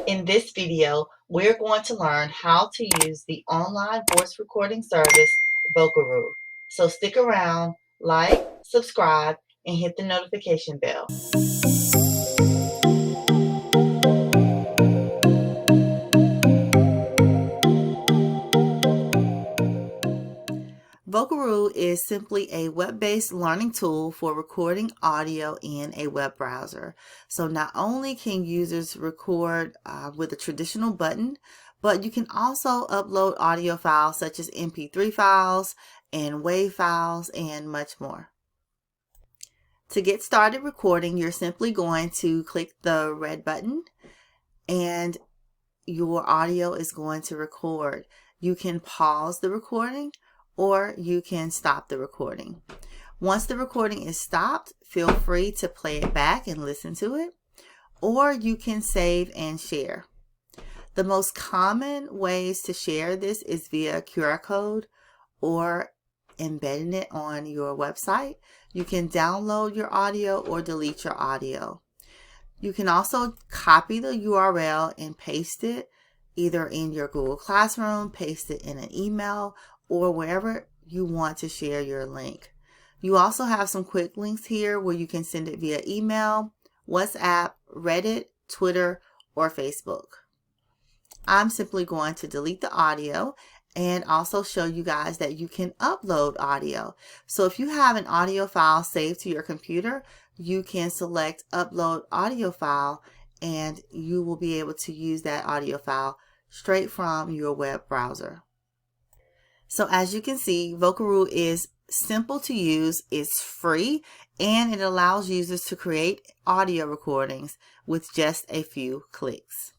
In this video, we're going to learn how to use the online voice recording service, Vocaroo. So stick around, like, subscribe, and hit the notification bell. Vocaroo is simply a web-based learning tool for recording audio in a web browser. So not only can users record with a traditional button, but you can also upload audio files such as MP3 files and WAV files and much more. To get started recording, you're simply going to click the red button and your audio is going to record. You can pause the recording or you can stop the recording. Once the recording is stopped, feel free to play it back and listen to it, or you can save and share. The most common ways to share this is via QR code or embedding it on your website. You can download your audio or delete your audio. You can also copy the URL and paste it either in your Google Classroom, paste it in an email, or wherever you want to share your link. You also have some quick links here where you can send it via email, WhatsApp, Reddit, Twitter, or Facebook. I'm simply going to delete the audio and also show you guys that you can upload audio. So if you have an audio file saved to your computer, you can select upload audio file and you will be able to use that audio file straight from your web browser. So as you can see, Vocaroo is simple to use, it's free, and it allows users to create audio recordings with just a few clicks.